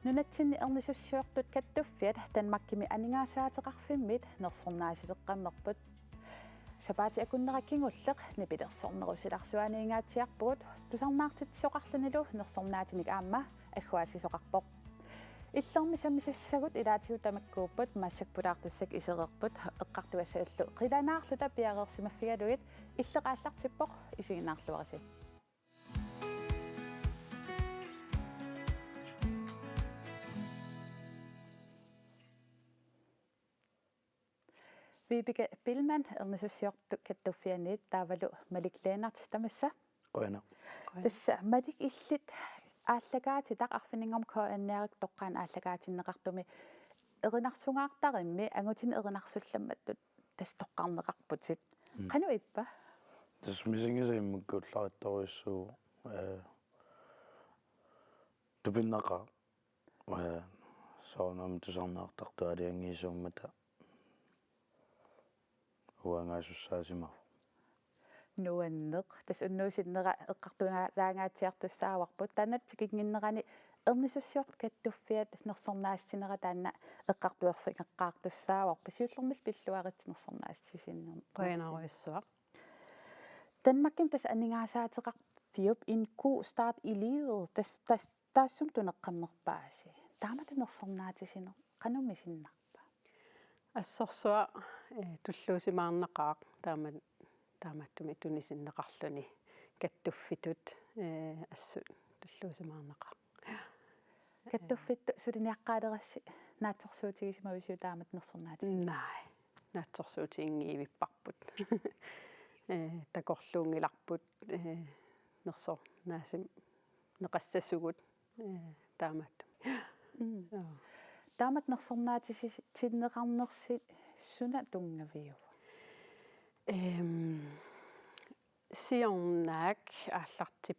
Nunatsinni ernisussuortut kattuffiat Danmarkimi aningaasaateqarfimmit nersornaasiteqqammerput sapaati akunnerakingulleq nipilersornerusilarsuaniingaatiarpugut tusarnaartitsoqarlunilu nersornaatinik aamma agguaasisoqarpoq illermi sammisassagut ilaatigut tamakkuupput maassakpulaartussak isereerput eqqartuassaallu qilanaarluta piareersimaffigaluit illeqaallartippoq isiginaarluarisi Vibeke Billmann ernisussuortu kattuffianiit taavalu malikleenart tamassa qoina tassa malik illit ааллагаати тақарфинингорм коанниарик тоққаан ааллагаатиннеқартуми эринарсунгаартаримми ангутин эринарсулламматтут тас тоққарнеқарпутит қану иппа тас мисингисаиммуккууллариттаруиссуу тупиннақа соонам тусарнаартарту алиангиисууммата уангаасуссаасимав нуаннеқ тас уннуусиннера эққартунаалаангаатиартуссааварпут таанат тикингиннерани эрнисуссиорт каттуффиат нерсорнаассинера таана эққартуерфингеққаартуссаавар писиуллермил пиллуаритсинерсорнаассисиннер qoinaruissuaq Danmarkim tas aningaasaateqarfiup en god start i livet tas taassum tuneqqammerpaasi taamatunersornaatisineq qanumisinnerpa ассорсуа туллуусимаарнеқаақ тааматтуми тунисиннеқарлүни каттуффитут ассу туллуусимаарнеқаақ каттуффит сулиниаққаалерасси наатсорсуутигисимависиу таамат нерсорнаати най наатсорсуутингиивиппарпут такорлуунгиларпут нерсор наасим неқассасугут тааматту таамат нерсорнаатиси тиннеқарнерси суна тунгавиу сиорнаак ааллартип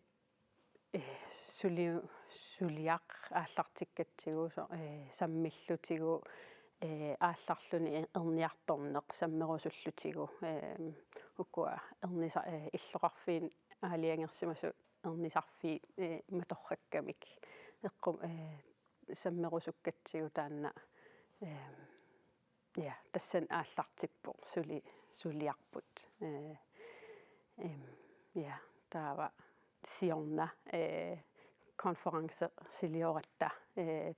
сулиақ ааллартиккатсигу саммиллутигу аалларлүни эрниарторнеқ саммерусуллутигу уккуа эрниса иллоқарфиин аалиангерсимасу эрнисарфи маторраккамик эққум саммерусуккатсигу таанна я тассан ааллартиппо сулиарпут я таава сиорна конференсе силиоратта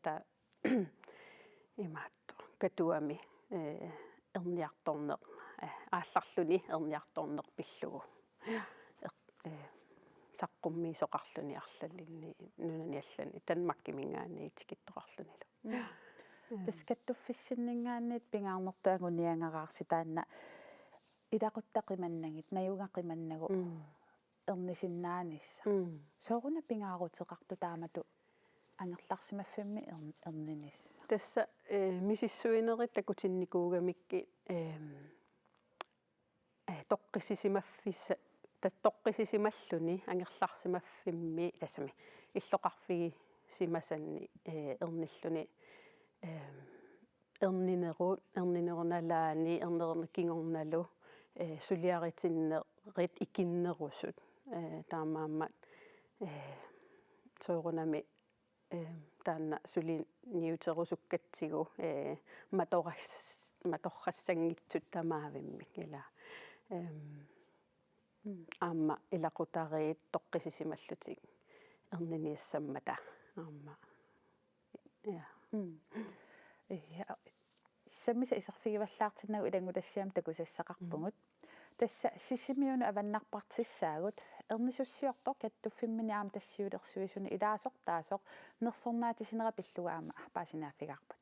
та имаатто катуами эрниарторнеқ аалларлүни эрниарторнеқ пиллугу саққумми соқарлүни арлаллинни нунаниаллани танмаккимингаани тикиттоқарлунилу таскаттуффиссиннингаанниит пингаарнертаагуниангаарси таанна илақуттақиманнагит наюгақиманнагу эрнисиннаанисса сооруна пингаарутеқарту таамату ангерларсимаффимми эрнинисса тасса мисиссуинерит такутинникуугамикки тоққисисимаффисса тоққисисималлуни ангерларсимаффимми тассами иллоқарфиги симасанни эрниллуни эрнинерналаани эрнерникингорналу сулиаритиннерит икиннерусут таамааммат соорунами таанна сулин ниутерусуккатсигу маторрассангитсут тамаавиммик ила аама илақутариит тоққисисималлутик эрниниассаммата аама я саммиса исерфигиваллаартиннагу илангутассиам такусассақарпугут тасса сисимиуну аваннарпартиссаагут эрнисуссиортор каттуффиммини аама тассиулерсуисуни илаасортаасоқ нерсорнаатисинера пиллугаама паасинааффигарпут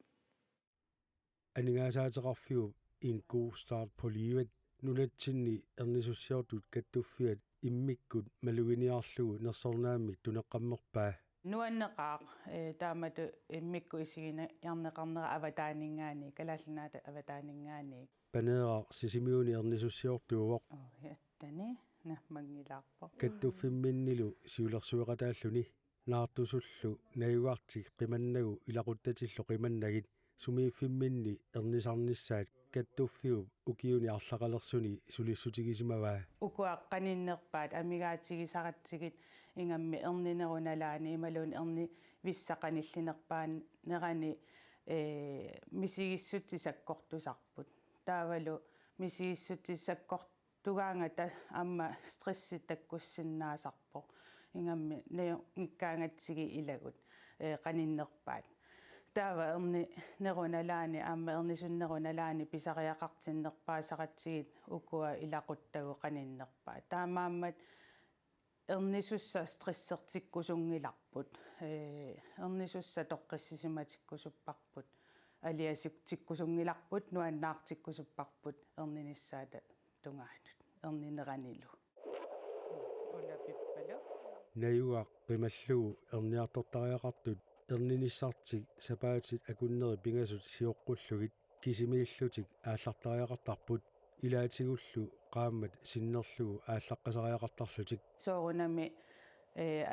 анигаасаатеқарфиу en god start på livet nunatsinni ernisussiortut kattuffiat immikkut maluginiarlugu nersornaamik tuneqqammerpaa nuanneqaaq taamatu immikku isigina yarneqarnera avataaningaani kalaallunaata avataaningaani paneera sisimiuni ernisussiortuuvoq tani nammangilaarpo kattuffimminilu siulersueqataalluni naartusullu nayuartik qimannagu ilaquttatillu qimannagit sumiiffimminni ernisarnissaat kattuffiu ukiuni arlaqalersuni sulissutigisimavaa ukuaqqaninnerpaat amigaatigisaqatsigit ingammi erninerunalaani imalun виссақаниллинерпаан нерани мисигиссутисаккортусарпут таавалу мисигиссутисаккортугаангата аама стресси таккуссиннаасарпо ингамми никкаангатсиги илагут qanиннерпаат таава ерни неруналаани аама ернисуннеруналаани писариақартиннерпаасақатсигит укуа илақуттагу qanиннерпаат таамааммат ернисусса стрессертиккусунгиларпут ернисусса тоққиссисиматиккусуппарпут алиасиктиккусунгиларпут нуаннаартиккусуппарпут ерниниссаата тунгаанут ернинеранилу улапиппалу наюа qimalluu erniartortariaqartut erninissaartik sapaatit akunнери pingasut siоққуллугит кисимииллутик ааллартариақартарпут илаатигуллу qaammat sinnerlugu ааллаққасариақартарлутик соорунами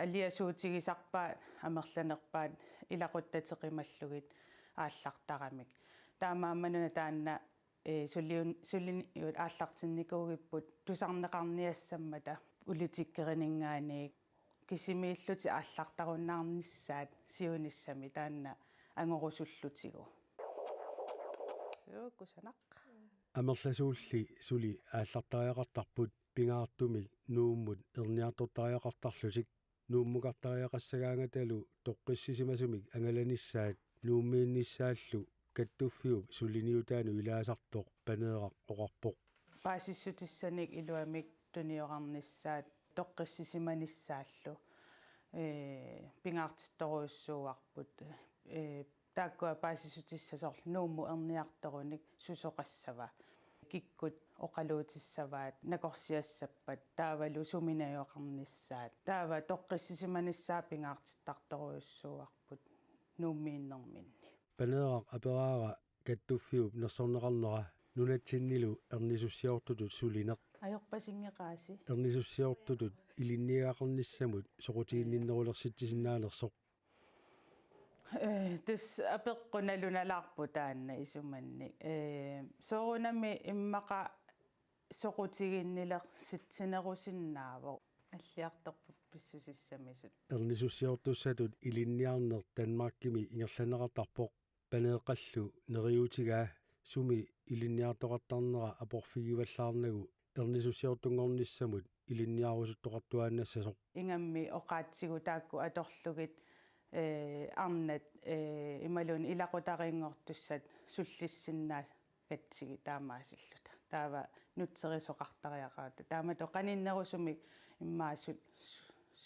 алиасуутигисарпаат амерланерпаат илақуттатеқималлугит ааллартарамик таамааммануна таанна суллини ааллартинникуугиппут тусарнеқарниассаммата улитиккеринингаанеик кисимииллути ааллартаруннаарниссаат сиуниссами таанна ангорусуллутигу сукусанақ амерласуулли сули ааллартариақартарпут пингаартумик нууммут ерниартортариақартарлутик нууммукартариақассагаангаталу тоққиссисимасумик ангаланиссаат нууммиинниссааллу каттуффиуп суллиниутаану илаасартоқ панееқақ оқарпоқ паасиссутиссаник илуамик туниоқарниссаат тоққиссисиманиссааллу пингаартитторуйуссууарпут тааккуа паасиссутиссасоорлу нуумму ерниарторуник сусоқассава киккут оқалуутиссаваат накорсиассаппат таавалу суминаёқарниссаат таава тоққиссисиманиссаа пингаартиттарторуйуссууарпут нууммииннэрминни панееқақ апераара каттуффиуп нерсорнеқарнера нунатсиннилу ернисуссиортутут сулинеқ аёрпасингеқааси ернисуссиортутут илинниаақарниссамут соқутигинниннерулерситсисиннаанерсоқ тас апеққуналуналаарпу таанна исуманни соорунами иммақа соқутигиннилерситсинерусиннаавоо аллиарторпу писсусиссамисут ернисуссиортуссатут илинниарнер Данмаркими ингерланеқартарпоқ панеэқаллу нериутигаа суми илинниартоқартарнера апорфигиваллаарнагу ернисуссиортунгорниссамут илинниарусуттоқартуаанассасоқ ингамми оқаатсигу таакку аторлугит арнат ималун илақутарингортуссат суллиссиннаа катсиги таамаасиллута таава нутсерисоқартариақаата таамато qanиннерусумик иммаасут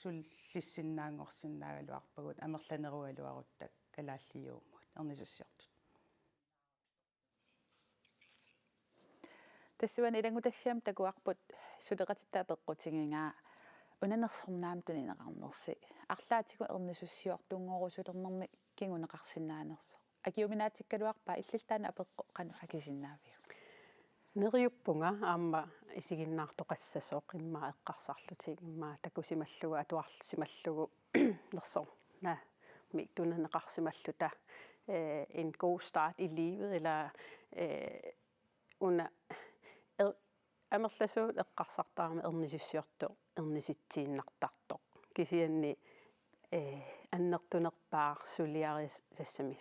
суллиссиннаангорсиннаагалуарпагут амерланеруалуаруттак калааллиууммут ернисуссиортут тассуан илангутассиам такуарпут сулеқатиттаа пеққутингингаа унанерсорнаам тунинеқарнерси арлаатигу ернисуссиортунгорусулернэрми кингунеқарсинаанерсо акиуминаатиккалуарпаа иллилтаана апеққо қану акисиннаавиу нериуппунга аама исигиннаартоқассасоо қиммаа эққарсарлутиг иммаа такусималлугу атуарлсималлугу нерсор на миктунанеқарсималлута en god start i livet eller una амерласуут эққарсартаарми ернисуссиорто ерниситсииннартарто кисианни аннертунерпаар сулиарис тассами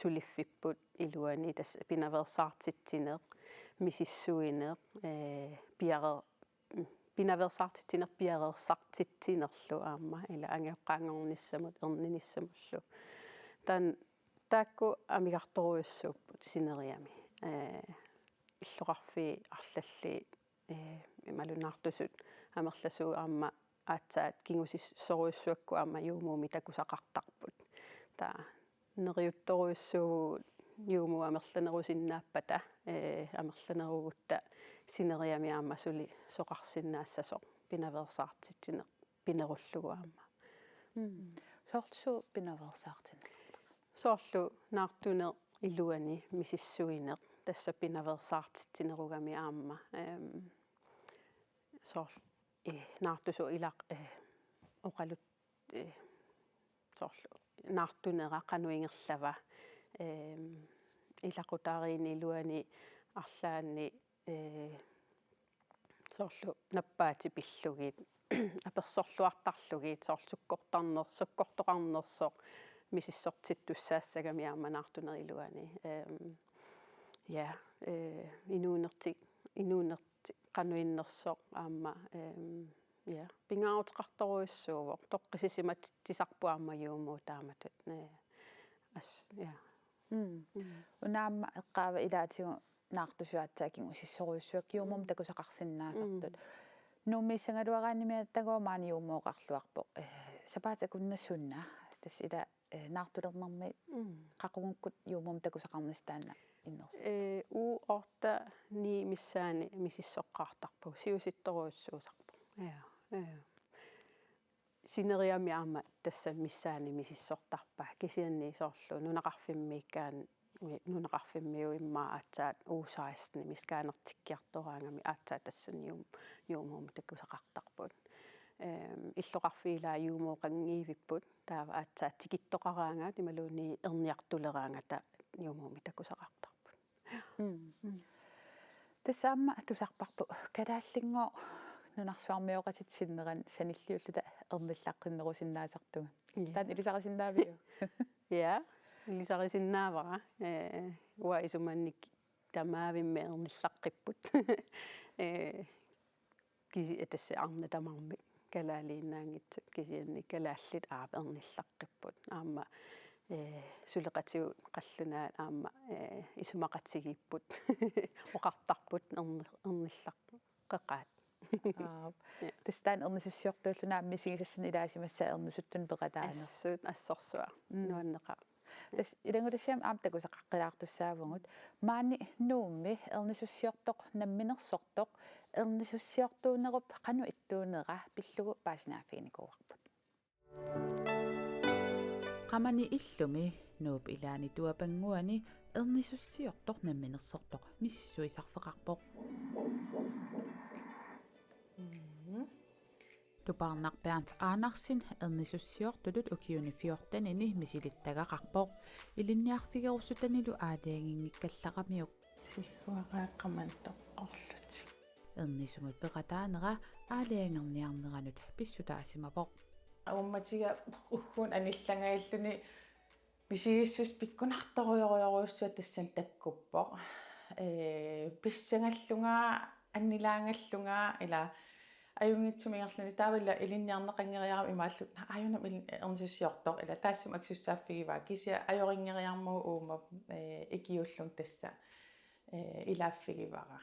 сулиффиппут илуани тас пинаверсаартитсинеэ мисиссуинеэ пиаре пинаверсаартитсинер пиарерсартитсинерлу аама ила ангеққаангорниссамут ерниниссамуллу тан таакку амигарторуйуссууппут синериами иллоқарфи арлалли ималунаартусут амерласуу аама аатсаат кингусиссоруйуссуакку аама юумууми такусақартарпут та нериутторуйуссуу юуму амерланерусиннааппата амерланеругутта синериами аама сули соқарсиннаассасо пинаверсаартитсине пинеруллугу аама соорлсу пинаверсаартин соорлу наартунер илуани мисиссуинеэ тасса пинаверсаартитсинеругами аама соор наартусу илақ оқалут соорлу наартунера қануингерлава илақутаариини илуани арлаани Soorlu nappaati pillugiit apersorluartarlugiit sukkortornerso misissortittussaassagami aamanaartuneriluani ja inuunerti qanuinnersoq aamma ja pingaaruteqartoruissuuvoq toqqisisimat tisarpuamma yuumuu taamatut as ja unaamma eqqaava ilaatigu naartusuatsaakigu sissoruissuak yuumum takusaqarsinnaasartut nuummiissangaluaraanimiattagoo maani yuumooqarluarpoq sapaatakunnasunna tas ila naartulernermi qaqugukkut yuumum takusaqarnistaanna innersu orta ni missaani misissoqqaartarpu siusittoruissuusarpu ja sineriami aama tassa missaani misissortarpa kisianni soorlu nunaqarfimmiu immaa aatsaat uusaistni miskaanertikkiartoraangami aatsaat tassani yuumuum takusaqartarput иллоqarfiilaa yuumuoqangiivipput taava aatsaat tikittoqaraanga timaluuni erniartuleraangata yuumuumi takusaqartarput тассаама тусарпарпу калааллингоо нунарсуармиоqasitsinneran саниллиуллута эрниллаққиннерусиннаасартуга таан илисарисиннаавиу ja илисарисиннаавара уа исуманник тамаавимме эрниллаққиппут киси этасса арна тамарми калаалииннаангитсут кисианни калааллит аап эрниллаққиппут аама сулеқатигу қаллунаат аама исумақатсигиппут оқартарпут эрниллаққеқаат тастаан эрнисуссиортууллунаа мисигисассани илаасимасса эрнисуттун пеқатаанер ассуут ассорсуа нуаннеқа тас илангутассиам аамтакусаққилаартуссаавгут маани нуумми эрнисуссиортоқ намминерсортоқ эрнисуссиортуунеруп қану иттуунера пиллугу паасинааффигникууарпут qamani illumi nuup ilaani tuapangguani ernissussiortoq namminersortoq misissuisarfeqarpoq tuparnarpiart aanarsin ernissussiortulut ukiuni 14-ini misilittagaqarpoq ilinniarfigerussutanilu aaliangingikkallaqamiuq сихуарааққаман тоққорлути ernisumut peqataanera aaliangerniarneranut pissutaasimapoq аумматига уггун аниллангаиллуни мисигиссус пиккунарторуйоруйоруйуссуа тассан таккуппоq писсангаллунгаа аннилаангаллунгаа ила аюнгитсумингерлани таавалла илинниарнеқангериарам имааллут аюнам эрнисуссиортоқ ила таассум аксуссааффигиваа кися ajoriнгериармуу уума икиуллун тасса илааффигивара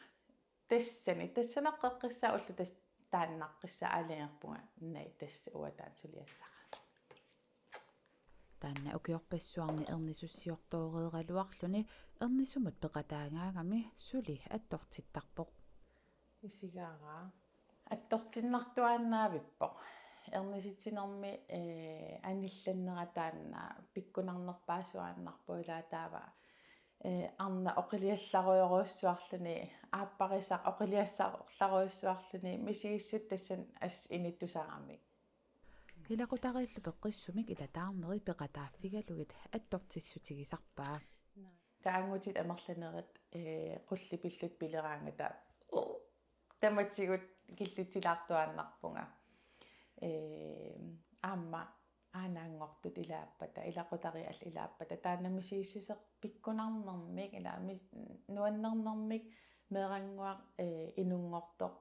тассанеққеққиссаа уллу тас тааннаққиссаа аалингерпунга най тасса уатаан сулиассаа таанна укиорпассуарни эрнисуссиортоореералуарлуни эрнисумут пеқатаангаагами сули аттортиттарпоқ исигаараа аттортиннартуааннаавиппоқ эрниситинерми анилланнера таанна пиккунарнерпаасуааннарпуилаа таава арна оқилиалларуйоруйуссуарлуни ааппарисаа оқилиассаарларуйуссуарлуни мисигиссут тассан ас иниттусаарами илақутариллу пеққиссумик илатаарнери пеқатааффигалугит аттортиссутигисарпаа таангутит амерланерит қуллипиллут пилераангата таматсигут киллутилаартуааннарпунга аама анаангортут илааппата илақутари ал илааппата тааннамисигиссусеқ пиккунарнэрмик илаами нуаннернэрмик мерангуақ инунгортоқ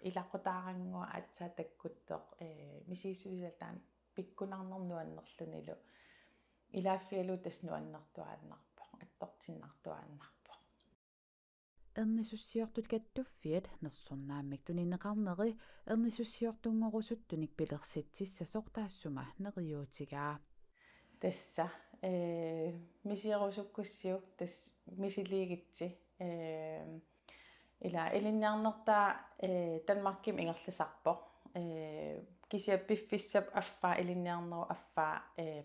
илақутаарангуа атсаа таккуттоқ мисигиссусилтаан пиккунарнер нуаннерлунилу илааффиалу тас нуаннертуааннарпоқ аттортиннартуааннарпоқ эрнисуссиортут каттуффиат нерсорнааммик тунинеқарнери эрнисуссиортунгорусуттуник пилерситсиссасоқ таассума нериуутигаа тасса мисиерусуккуссиук тас мисилигитси ила илинниарнертаа Danmarkim ингерласарпоқ кися пиффиссап аффаа илинниарнеру аффаа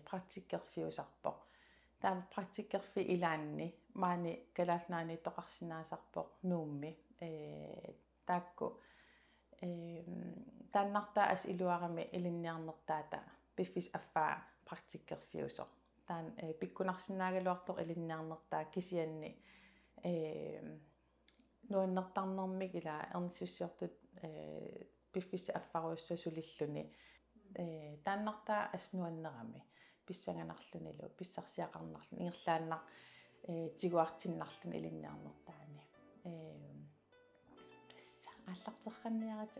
практиккерфиусарпоқ таа практиккерфи илаанни маани калаалнаани тоқарсинаасарпоқ нуумми таакку тааннартаа ас илуарами илинниарнертаата пиффис аффаа практиккерфиусоқ таан пиккунарсинаагалуартоқ илинниарнертаа кисианни nuannertarnermik ila ernissussiortut piffissa affaruissuasulilluni тааннартаа аснуаннерами писсанганарлуниlu писсарсиақарнарлу ингерлааннар тигуартиннарлун илинниарнертаани аллартерханниарат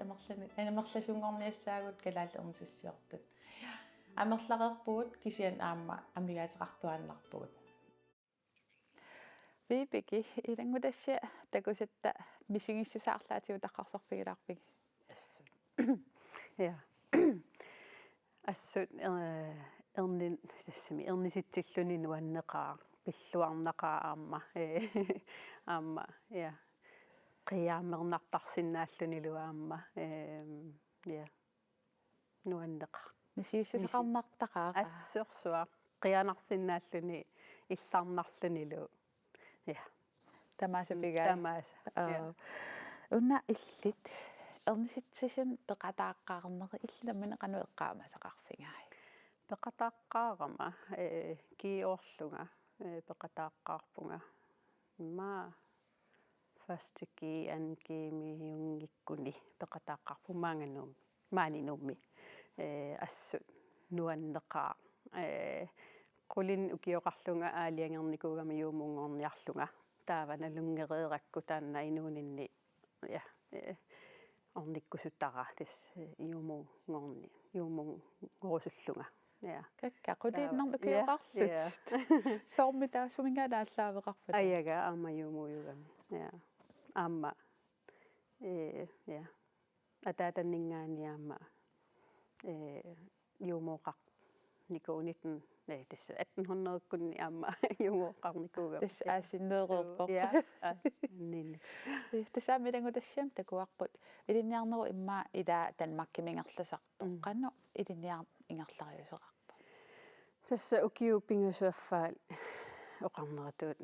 амерласунгорниассаагут калаалла ернисуссиортут амерлақерпугут кисиан аама амигаатеқартуааннарпугут випики илангутасси такусатта мисигиссусаарлаатиу таққарсорфигилаарпиг ассут я ассут эрнин тассами эрниситсиллуни нуаннеқаа пиллуарнақаа аама я қиаамернартарсинааллунилу аама я нуаннеқа мисигиссусақарнартақаа ассерсуа қианарсинааллуни илларнарлунилу я тамаасапигаа тамааса унна иллит эрниситсисин пеқатааққаарнери илламина қану эққаамасақарфигаи пеқатааққаарама киоорлунга пеқатааққаарпунга ма фастики анкими юнгиккуни пеқатааққарпумаангануум маанинуумми ассут нуаннеқаа qulin ukiоqarlunga aaliangernikugama yuumuungorniarlunga taavana lungereerakku taanna inuuninni ja ornikkusuttara tas yuumuungorsullunga ja какка qulиннэрну киоqarlut соормита сумингаалааллаавеқарфат ayaga aama yuumuuyugami ja aama ja ataatanningaaniaama yuumuoqaq nikuunitn tässä 1800-kunni amma juuqarnikuuga тас аасиннеерерпо ja niin тассаамилангу тассиам такуарпут илинниарнеру имма ила танмаккимингерласарту qannu илинниар ингерлариусеқарпа tässä ukiupingusuaffaal oqarneratut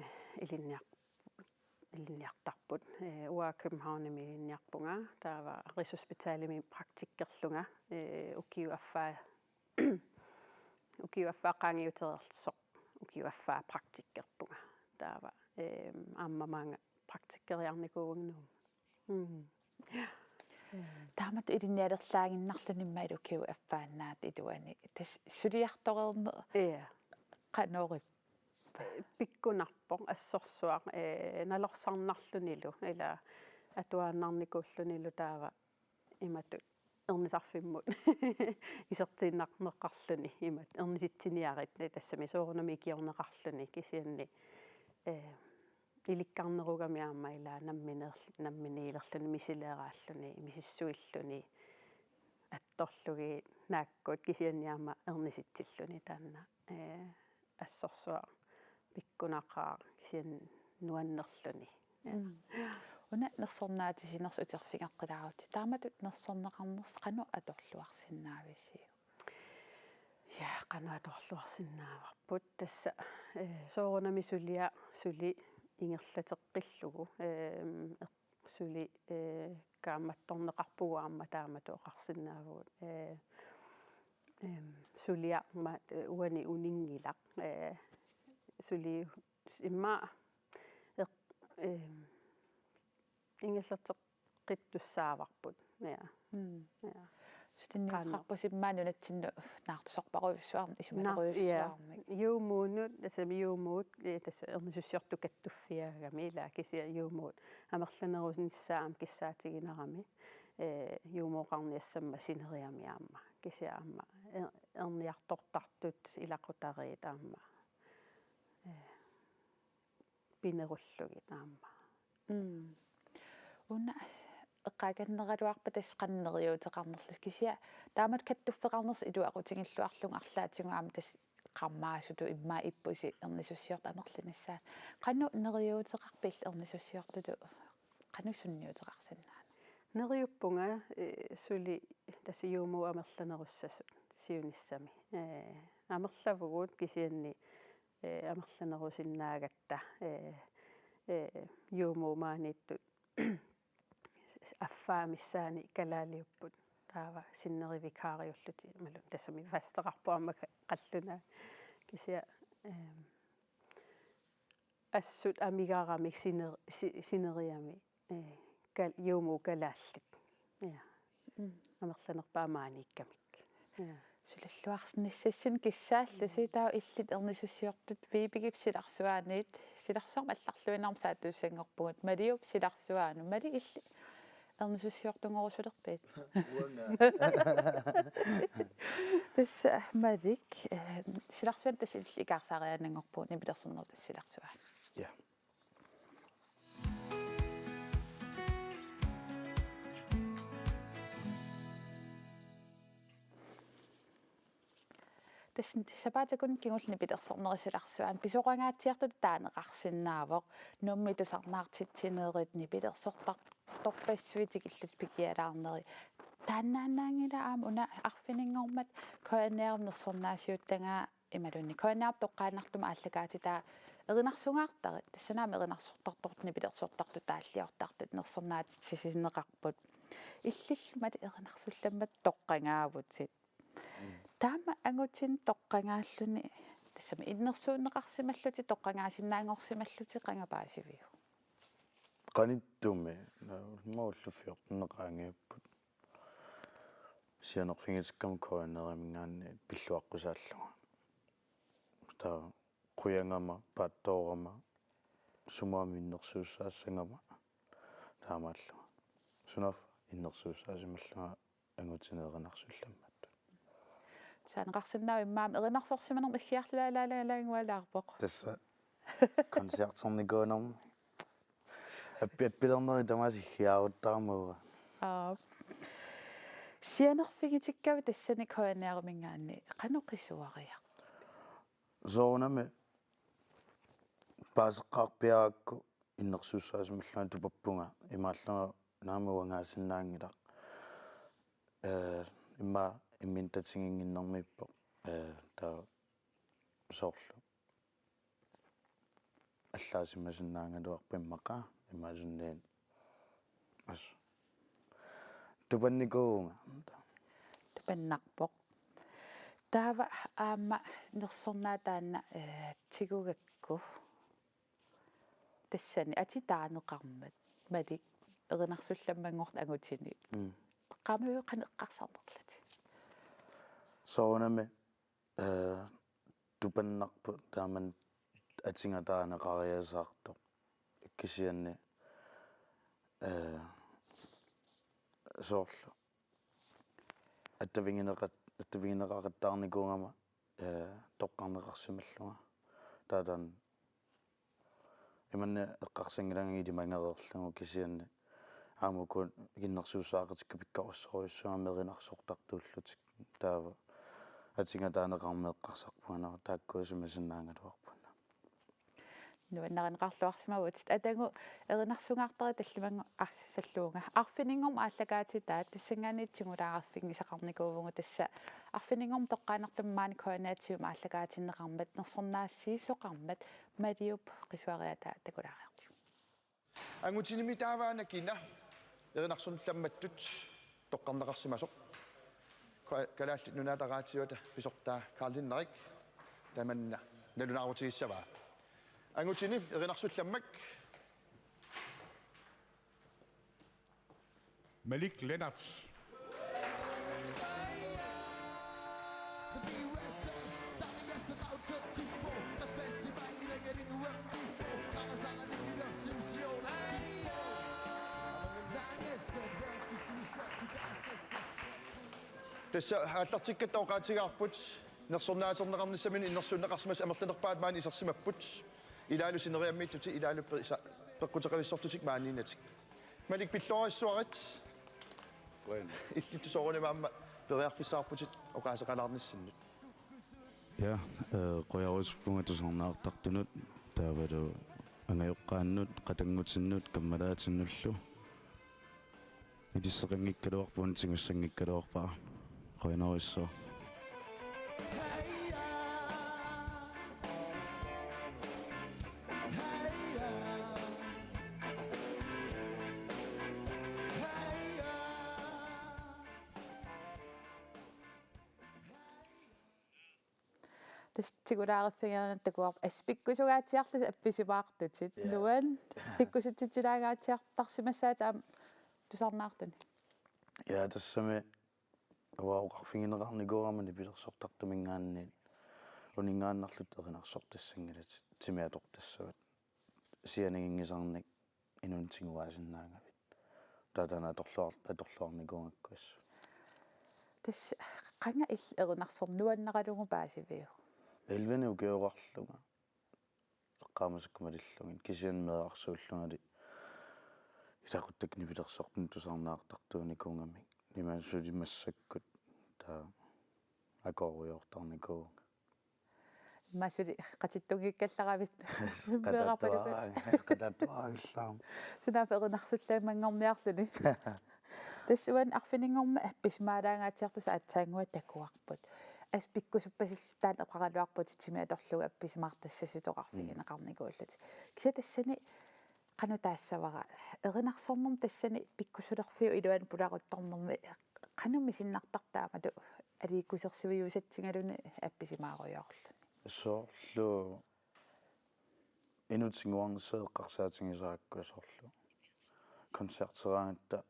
ilinniartarput ua Københavnami ilinniarpunga taava Rigshospitalimi praktikkerlunga ukiuaffaa ukiuaffaqaangiuterersoq ukiuaffaa praktikkerpunga taava ammamaanga praktikkeriarnikuugnuu таамат илинниалерлаагиннарлунимма илукиу аффааннаат илуани тас сулиарторерне ja qanori pikkunarpoq assorsuaq nalorsarnarlunilu ila atuaannarnikuullunilu taava imatut ernisarfimmut isertiinneqqarluni imat ernisitsiniarit tassami soorunami kiorneqarluni kisianni ilikkarnerugami aamma ila namminiilerluni misileeraalluni misissuilluni attorlugi naakkut kisianni aamma ernisitsilluni taanna assorsuaq pikkunaqaa kisian nuannerluni una nersornaatisiners uterfingeqqilaaruti taamatut nersorneqarners qanu atorluarsinnaavisiu ja qanu atorluarsinnaavarput tassa soorunami suli ingerlateqqillugu suli kaammattorneqarpugu aamma taamatu oqarsinnaavugut suliarma uani uningilaq suli imma ingerlateqqittussaavarput ja ja сутинниутрарпусиммаану натсинну наартусорпаруйуссуарми исумалеруйуссуарми юумуунут тасами юумуут тасса ернисуссиорту каттуффиаагами ила кисиа юумуут амерланерусниссаам киссаатигинерами юумооқарниассамма синериами аама кисиа аама эрниартортартут илақутариит аама пинеруллуги аама уна эққаканнераluarpa тасқаннериутеқарнерлус кисиа таамат каттуффеқарнерс илуақутингиллуарлунг арлаатингуаама тас qammaassutu imma ippusi ernissussiort amerlinassaan qannu neriuuteqarpill ernissussiortulu qanussunniuteqarsinnaana neriuppunga suli tasiuumu amerlanerussasut siunissami amerlavugut kisianni amerlanerusinnaagatta juumuumaaniittut affaamissaani kalaaliupput taava sinnerivikaariulluti malum tassami fasteqarpuamma qalluna kisia assut amigaarami sineriami юуму калааллит амерланерпаамааниккамик сулаллуарсниссассин киссааллуси таа иллит эрнисуссиортут виипигип силарсуааниит силарсуарма алларлуинаарм саатууссангорпугут малиуп силарсуаану мали илли эрнисуссиортунгорусулерпит тасса малик силарсуан тасс илли икаарсаарианангорпугут нипилерсернер тассиларсуаа Ja. тасн сапаатакун кигулни пилерсорнерисиларсуаан писоқангаатсиартут таанеқарсинаавоқ нумми тусарнаартитсинеерит нипилерсортар торпассуитик иллут пикиалаарнери тааннааннаангила аама уна арфинингормат коанеарнерсорнаасиуттангаа ималунни коанеар тоққаанартума ааллакаатитаа эринарсунгаартарит тассанаама эринарсортартортни пилерсуортарту тааллиортартут нерсорнаатит сисинеқарпут иллиллумат эринарсулламмат тоққангаавутит таама ангутин тоққангааллуни тассама иннерсуунеқарсималлути тоққангаасиннаангорсималлути қангапаасивиу Qanittumi maullufiorneqaangiupput sianerfingitikkam koanerimngaanni pilluaqqusaalluga taa quyangama paattoorama sumaami innersuussaassangama taamaalluga sunaf innersuussaasimallunga angutineerinarsullammat saanеқарсинаа иммаам эринарсорсиманерм иккиарлаалаалаангуалаарпоқ tassa konsertsornikoonarmi аппиаппилернери тамаси хиауттармуга сианерфигитиккави тассани коанеармингаанни қаноқисуариа соонами паасеққарпиаакку иннерсуссаасималлуна тупаппунга имааллага наамуангаасиннаангилақ имма имминтатсигингиннэрмиппо таа соорлу аллаасимасиннаангалуарпиммақаа имаасунниин ас тупанникуунга тупаннарпоқ таава аама нерсорнаа таанна тигугакку тассани атитаанеқармат малик эринарсулламмангорт агутини қамуйо қанеққарсаарнерлати соонами тупаннарпу тааман атингатаанеқариасаарто кисианни соорлу аттавингинеқартаарникуунгама тоққарнеқарсималлуга таатан иманне эққарсангилангиди мангерерлугу кисианни аамукун гиннерсуусаақатикка пиккаруссоруйссуамеринарсортартууллутик таава атингатаанеқармеэққарсарпуанаа тааккуасимасиннаангалуарпуна нуаннеринеқарлуарсимавут атангу эринарсунгаартери таллимангу арсаллуунга арфинингорм ааллагаатитаа тассангаанитсигулаарфигнисақарникуувгу тасса арфинингорм тоққаанертуммаани коанаатсиум ааллагаатиннеқармат нерсорнаассиисоқармат малиуп қисуариата такулаариартиу ангутиними тааваана кина эринарсунлламматтут тоққарнеқарсимасоқ калаалли нунаатараатиута писортаа каарлиннерик таманна налунаарутигиссаваа ангутини эринарсулламмак Malik Lennarts. Tässä ааллартиккаттаоqaатигаарпут нерсорнаасернеқарниссамини иннерсууннеқарсимас амерланерпаат маани исерсимаппут илаалусинериаммииллути илаалуппе иса пеққутеқависсортутик маанинатик малик пиллориссуарит иллиттусоорунимаама периарфиссаарпутит оқаасеқалаарниссиннут ja qoyaruspunga tusarnaartartunut taavalu angayoqqaannut qatangutinnut kammalaatinnullu idisseqanngikkaluarpun tingussangikkaluarpaa qoyanarissua тас тигулаариффигерна такуар аспиккусугаатиарлу апписимаартутит нуан тиккусутитилаагаатиартарсимассаатаам тусарнаартуни Ja, тассами уаоқарфигинеқарникуурамани пилерсортартумингаанни унингааннарлут эринарсортассангилат тимиатортассават сианагингисарник инунтигуаасиннаангавит таатана аторлуарникуунгаккуас тас қанга ил эринарсорнуаннералугу паасивиу элвени укеоқарлуга эққаамасаккумалиллугин кисианмеэқарсууллугали илақуттакни пилерсортун тусарнаартартууникуунгамик нимаасулимассаккут таа акоруйортарникуу масули қатиттугиккалларавит qataatuaagillarm сунаф эринарсуллаамангорниарлуни тассуан арфинингорма апписмаалаангаатиартус аатсаангуа такуарпут аспиккусуппасиллтаан эқаралуарпут тимиаторлуга апписмаартассасутоқарфигинеқарникууллут киса тассани қану таассавара эринарсорнэрм тассани пиккусулерфиу илуан пуларуттарнэрми қанумми синнартартаамалу алииккусерсивиусатсингалуни апписимааруйоорлу соорлу инутсингуарнссаеққарсаатингисаакку соорлу концертсераангатта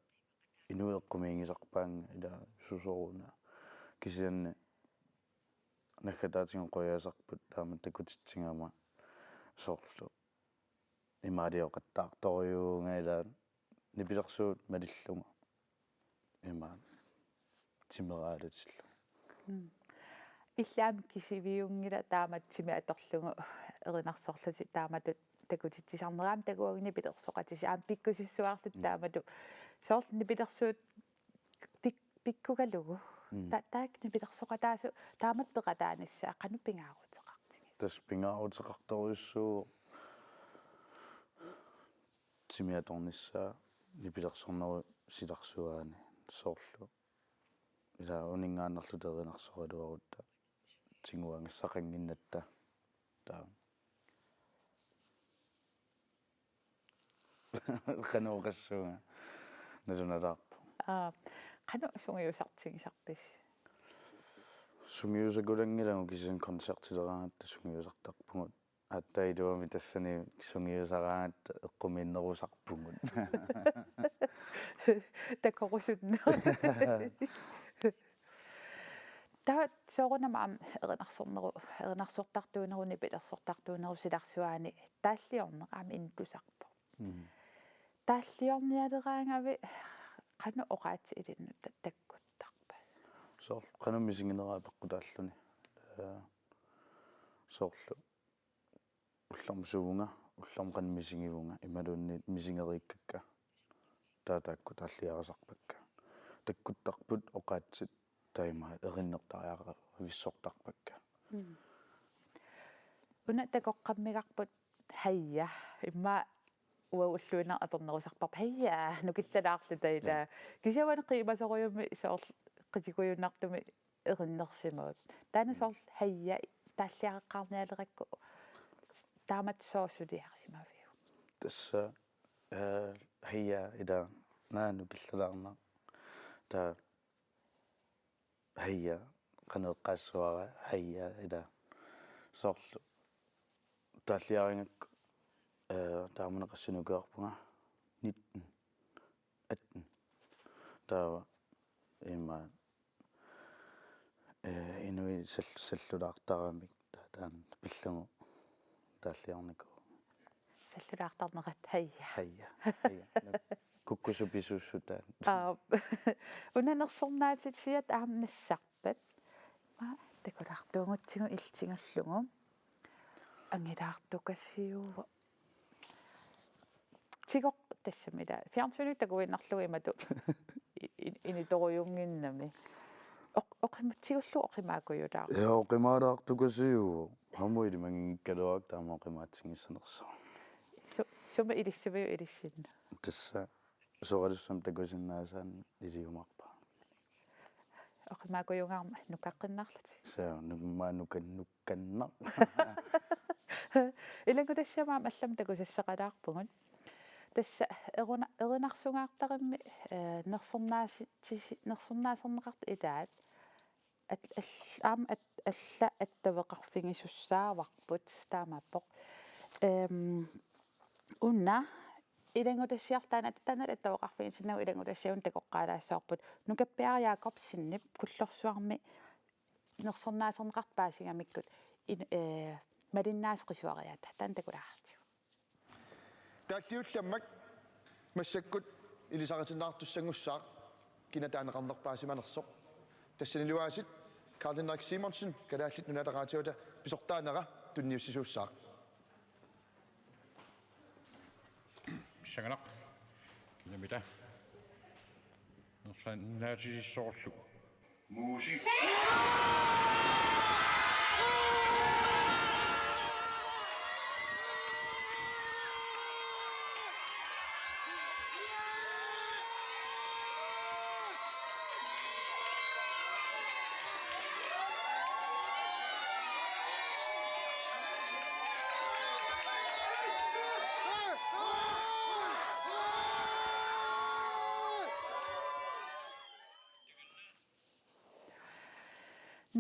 инуеққумиингисарпаанга ила сусоруна кисианни нахатаатингон қояасарпут таама такутитсингама соорлу имаалиоқаттаарторюунга ила нипилерсуут малиллума има тимераалатиллу иллаам кисивиунгила тааматсими аторлугу эринарсорлути тааматут такутитсисарнераам такуагни пилерсоқатиси аам пиккусиссуаарлут таамату соорлни пилерсуут пиккугалугу таакни пилерсоқатаасу таамат пеқатааниссаа қану пингаарутеқартигис тас пингаарутеқарторюссуу тимиаторниссаа нипилерсорнеру силарсуаани соорлу ила унингааннарлут эринарсоралуарутта тингуангассақангиннатта таа канаоқассуга насуналаарпу қану сунгиусартигисарпис сунгиусакулангилагу кисин концертилераангатта сунгиусартарпугут аттаилуами тассани сунгиусараангатта эққумииннерусарпугут такорусутнер таа соорунамаам эринарсортартуунеруни пилерсортартуунеру силарсуаани тааллиорнераами интусарпо тааллиорниалераангави қану оқаати илинну таккуттарпа соор канумми сингинераа пеққутааллуни соорлу улларм сувунга улларм канми сингивунга ималуунни мисингерииккакка таатаакку тааллиарасарпакка таккуттарпут оқаатсит таймаа эриннертариара виссортарпакка уна такоққаммигарпут хайя имма уауллуина аторнерусарпарп хайя нукиллалаарлу таила кисаван қимасориумми соор қитикуйуннартуми эриннерсимагут таана соор хайя тааллиаққарниалеракку таамат соосулиарсимавиу тасса хайя ида наану пиллалаарна та хайя канеэққаассуара хайя ида соорлу тааллиарингак тааманеқассинукеарпунга 19 18 таава има инуи саллулаартарамик таан пиллугу тааллиарнику саллулаартарнерат хайя хайя куккусуписууссутаан унанерсорнаатит сиат аамнассарпат ма такулаартуунгутсигу илтингерлугу ангилаартукассиува тигоқ тассамила фиарнсуни такуиннарлуги имату иниторуйунгиннами оқиматсигуллу оқимаакуйулаа оқимаалаартукассиуу хамуили мангингиккалуак таама оқимаатсигиссанерсо сума илиссавиу илиссинна тасса соралуссам такусиннаасаан илиумарпа оқимаакуйунгаарма нукаққиннаарлути саа нукканнар илагу тассамаам аллам такусассақалаарпугут тасса эринарсунгаартаримми нерсорнаасернеқарт илаат аам алла аттавеқарфигисуссааварпут таамаппоқ унна илангутассиартаана танала аттавеқарфигисиннагу илангутассиун такоққалаассаарпут нукаппиариаақорпсиннип куллорсуарми нерсорнаасернеқарпаасигамиккут малиннаасоқисуариата таан такулаартиу таактиулламмак массаккут илисаратиннаартуссангуссаа кинатаанеқарнерпаасиманерсоқ тассанилуаасит Carl Henrik Simonsen калааллит нуналераатиута писортаанера тунниуссисууссаа Shanganak. Kinamita. Nosan nazi sorsu. Musik.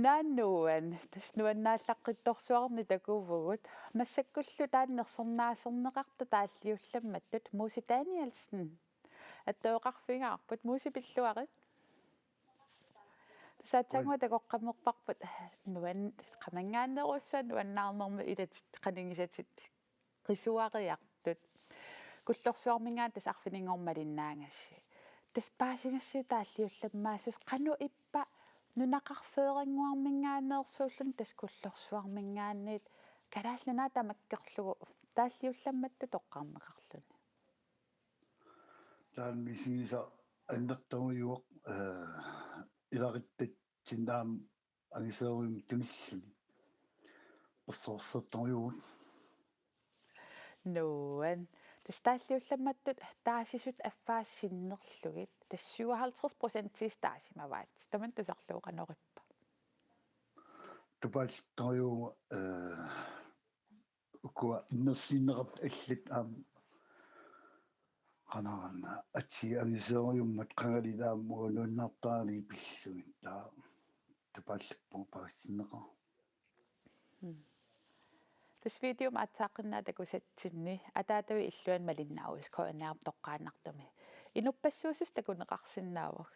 нааннуан таснуаннааллаққитторсуарни такууvugut массаккуллу тааннерсорнаасернеқарта тааллиулламматтут Муси Даниэлсен аттауақарфигаарпут Муси пиллуарит саатсангуа такоққаммерпарпут нуан қамангааннеруссуан нуаннаарнэрми илат қанингисатит қисуариартут куллорсуармингаа тас арфинингормалиннаангасси тас паасингасси тааллиулламмаассус қану иппа нунақарфеерингуармингаанеерсууллун тас куллорсуармингаанниит калааллунаа тамаккерлугу тааллиулламматту тоққарнеқарлуни таан мисигиса аннертамуйуоқ илариттат синнаам агисеерим туниллуни пассоорсертамуйуут нуан тас тааллиулламматтут таасисут аффаассиннерлугит тас 57% таасимаваат таман тусарлууқанориппа тупаалтамуйуу укуа иннерсиннерап аллит аам анаана ати агисеериуммат қангалилааммуа нуннартаани пиллугин таа тупааллаппу паассиннеқа тас видеом атсааққиннаа такусатсинни атаатави иллуан малиннаавус коанеарп тоққааннартами инуппассуусис такунеқарсинаавах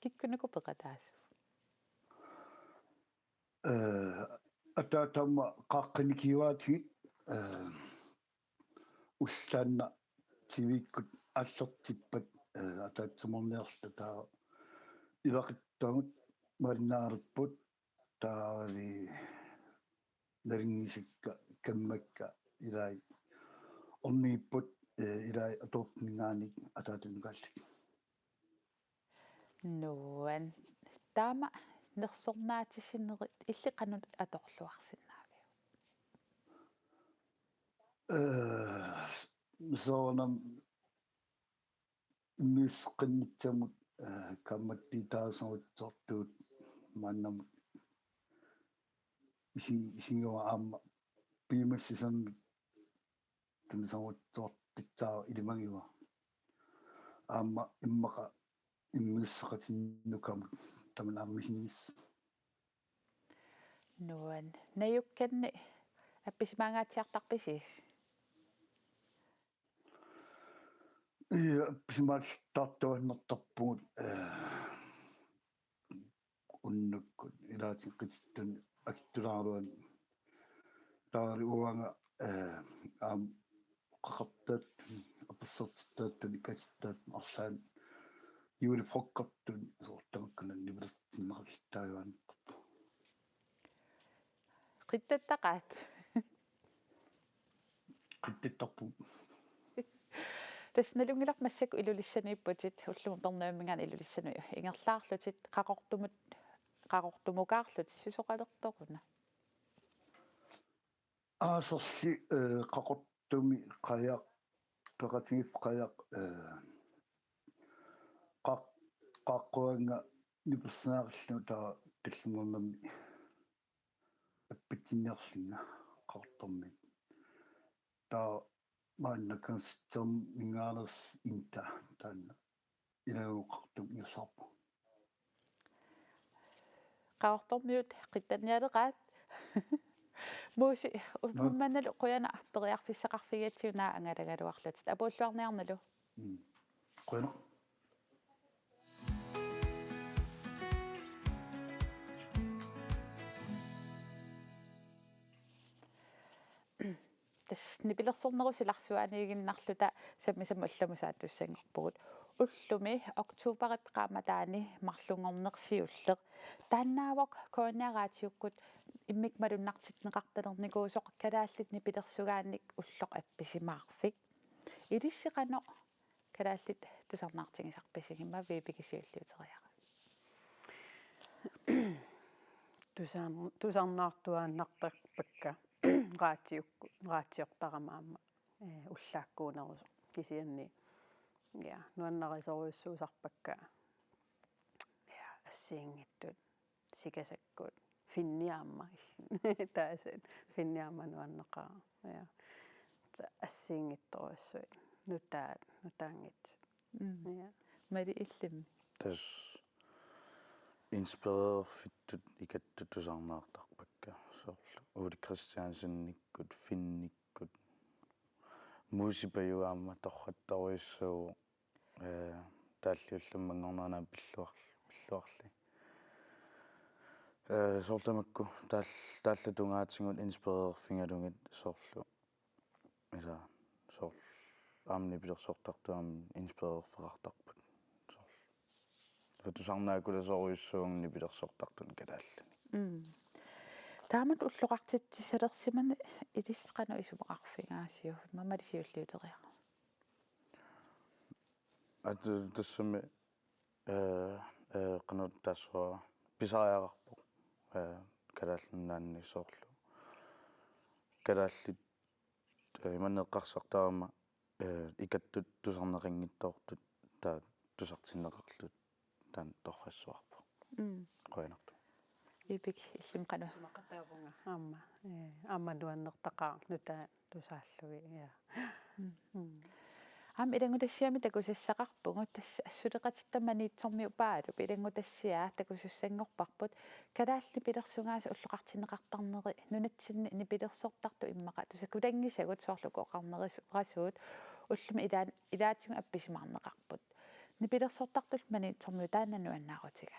киккунуку пеқатаасу атаатамма қаққиникиуаатигит уллаанна тивиккут аллертиппат атаатсуморниарлу таа илақиттагут малиннаариппут таави нарингисикка каммакка илай оннииппут илай атоорнинааник атаатунукааллик нуан таама нерсорнаатиссинерит иллиқанут аторлуарсиннаавиу соонам мисқиннитсамут камматтитаасерутсортуут мааннам исингуа аама пимассисамми тумисамутсоортитсаа илимагиуа аама иммақа иммиссақатиннукамут таманааммисинис нуан наюкканни апписимаагаатсиартарписи писмал тартуаннертарпугут уннуккут илаатиққитсттун актулааруан таари уанга аам қақартат апассертиттааттуни катиттаат арлаан юули фроккартун соортамаккунан нивэрситсиннераллтааваан қиттаттақаат қиттаттарпу тасналунгилар массаку илулиссанииппутит уллума пернааммингаан илулиссануи ингерлаарлутит qaqortumukаарlut сисоқалерторуна аасерли qaqortumi qajaq peqatigif qajaq qaqquanga nipersinaarillu taa tallungornammi аппитсинниарлинга qaqortormi taa мааннаканситсерм мингаалерс инта таанна илаагуқартум иусарпу qaortormiut qittanialeqaat muusi ummannalu quyana periarfissaqarfigiatsiunaa angalagaluarlut apuulluarniarnalu Quyana. тас нипилерсорнерусиларсуаниигиннарлута саммисама улламусааттуссангорпугут уллуми октуупарит qaamataani марлунгорнерсиуллеq тааннаавок коониараатиуккут иммик малуннартитнеқарталерникуусоқ калааллит нипилерсугаанник уллоқ апписимаарфик илиссеқано калааллит тусарнаартигисарписигима випикисиуллиутериара тусарнаартуааннартарпакка раатиортарамаама уллааккуунерусо кисианни я нуаннарисоруйуссуусарпакка я ассиингиттут сикасаккут финниаама таасат финниаама нуаннеқаа я ассиингитторуссуит нутаангит я мали иллим тас inspireret fittut ikattut tusarnaartarpakka soorlu Uli Christiansennikkut finnikkut muusipayuaamma torrattaruissuu тааллиуллуммангорнана пиллуарли соорламакку таалла тунгаатсигут инспирерфингалугит соорлу ила соорлу аамни пилерсортартуам инспирерфеқартарпут соорлу тусарнаакуласоруйуссуунгни пилерсортартун калааллани таамат уллоқартитсисалерсимани илисқано исумақарфигаасиу мамалисиуллиутериара тассами qanut tassua pisariaqarpoq kalaallinnaanni soorlu kalaallit imanneqqarsartaama ikattut tusarneqinngittoortut taa tusartinneqarlut taan torrassuarpo qoyanartu ипик иллим қано сумақатаавунга аама нуаннертақаа нута тусааллуги я ам илангутассиами такусассақарпугут тасс ассулеқатиттаманиитсормиу паалу илангутассиа такусуссангорпарпут калаалли пилерсунгааса уллоқартинеқартарнери нунатсинни нипилерсортарту иммақа тусакулангисагут соорлуку оқарнерисуут уллуми илаатигу апписимаарнеқарпут нипилерсортартул маниитсормиу тааннану аннаарутига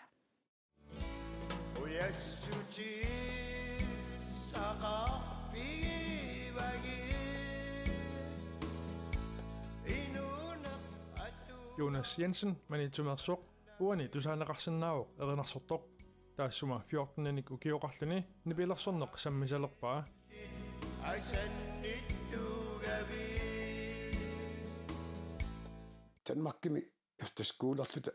Jonas Jensen, manitumersoq uani tusaanaqarsinnaavoq erinarsortoq taassuma 14-nik ukioqarluni nipilersorneq sammisalerpaa Danmarkimi efterskolerluta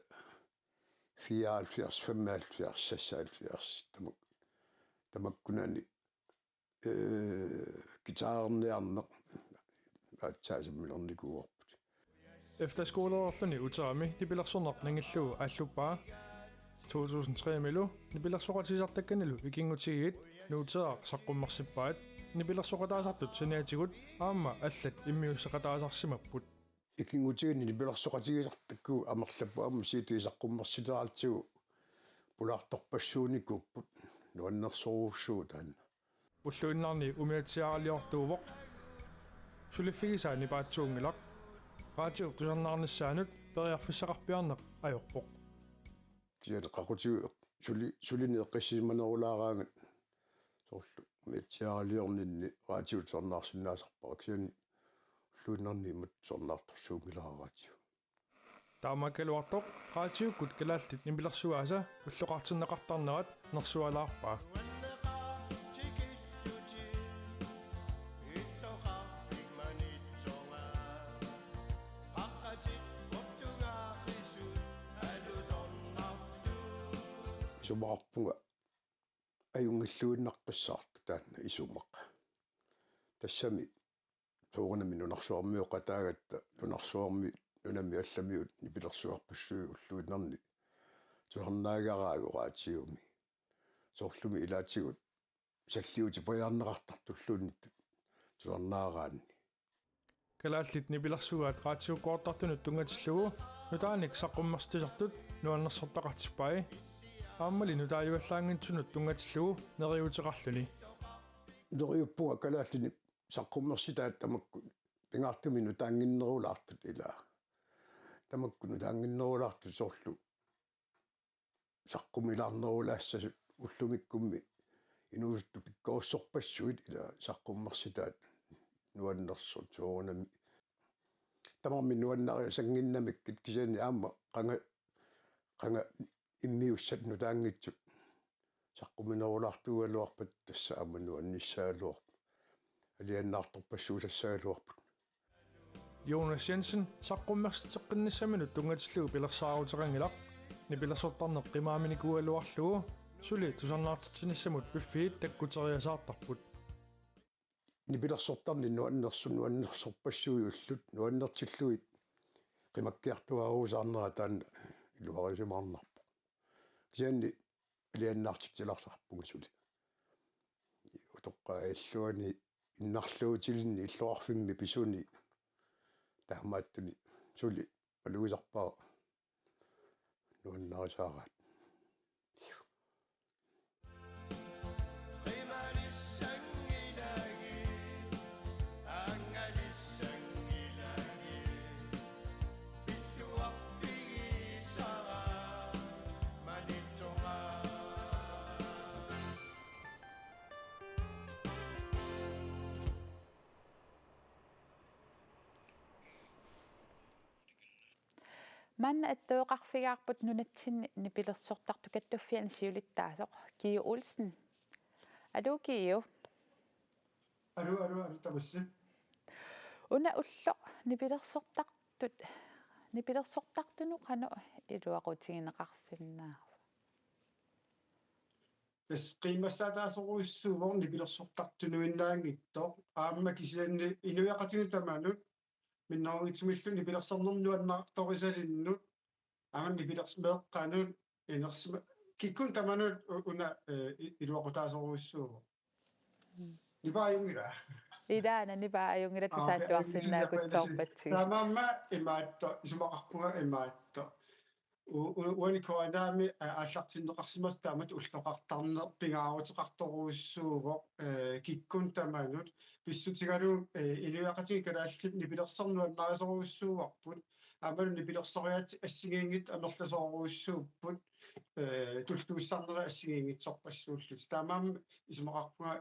74 75 76 tamakkunani gitaarnerneq aatsaasamilernikuuor Efterskolerorluni uterami nipilersorneq nangilluu aalluppaa 2003 milu nipilersoqatisartakkanilu ikingutigiit nuuteaq saqqummersippaat nipilersoqataasartut saniatigut aamma allat immiussaqataasarsimapput ikingutigiini nipilersoqatigisartakkuu amerlappu aamma siitiisaqqummersiteraatigu pulaartorpassuunikkupput nuannersoruussuu taanna ulluinnaarni umiatiaraliortuuvoq suliffigisaani paatsuungilaq radio tusarnaarnissaanut periarfissaqarpiarneq ajorpoq kian qaqutiu sulineeqqissimanerulaaraangat soorlu umiatiaraliorninni radio tusarnaarsinnaasarpaq kiani ulluinnaarni immat tusarnaartorsuungilaaraatio taamakaluartoq raatiukkut kalaallit nipilersuaasa ulloqartinneqartarnerat nersualaarpaa исумаарпунга аюнгиллуиннарпассаарту таанна исумақ тассами тоорнами нунарсуармиоқатаагатта нунарсуарми нунами алламиут нипилерсуарпассуи уллуиннарни туарнаагаараагу раатиуми соорлуми илаатигут саллиути паярнеқартартуллууннитту туарнаараанни kalaallit nipilersugaat raatiukkoortartunut tungатиллугу нутааник саққуммерстисартут нуаннерсортақартиппаи ааммали нутааюаллаангитсунут тунгатиллугу нериутеқарлүни нуриуппуга калааллини саққуммерситаат тамакку пингаартумину таангиннерулаартут илаа тамаккуну таангиннерулаартут соорлу саққумилаарнерулаассасут уллумиккумми инуусту пиккооссорпассуит илаа саққуммерситаат нуаннерсут соонами тамарми нуаннариа сангиннамиккит кисаани аама qanga иммиуссат нутаангитсут саққуминерулаартугалуарпат тасса ааману анниссаалуар алианнаарторпассуусассагалуарпут Jonas Jensen саққуммерситеққиннссаминут тунгатиллугу пилерсаарутеқангилақ нипилерсортарнеқ қимааминикуалуарлугу сули тусарнаартитсиниссамут пиффиит таккутериасаартарпут нипилерсортарни нуаннерсорпассуи уллут нуаннертиллуит қимаккиартуарусаарнера таана илуарисумаарнарпу кисаанни илианнаартитсиларсарпуга сули утоққаиллуани иннарлуутилинни иллуарфимми писуни таамааттуни сули палуисарпаа нуаннарисаараат Man аттуеқарфигаарпут нунатсинни нипилерсортарту каттуффиан сиулиттаасоқ Кио Олсен алу Кио алу тамасси уна уллоқ нипилерсортартуну қану илуақутигинеқарсиннаа тас қимассаатаасоруиссуувор нипилерсортартунуиннаангиттоқ аамма кисианни инуяқатигу тамаанут миннааритсумиллуни пилерсорнэрнуаннаарторисалиннут аман нипилерсмеэққанут инерсма киккун таманут уна илуақутаасоруиссуувор нибааюнгила идаана нибааюнгила тасааллуарсиннаакутсоорпатсиг тамамма имаатто исумақарпунга имаатто уаникоанаами ааллартиннеқарсимас таамат уллоқартарнер пингаарутеқарторуиссуувоқ киккун таманут писсутигалу илуяқатиги калааллит нипилерсорнуаннарисоруиссууварпут аамалу нипилерсориат ассигиингит амерласооруиссууппут тултууссарнера ассигиингитсорпассууллут таамаами исумақарпунга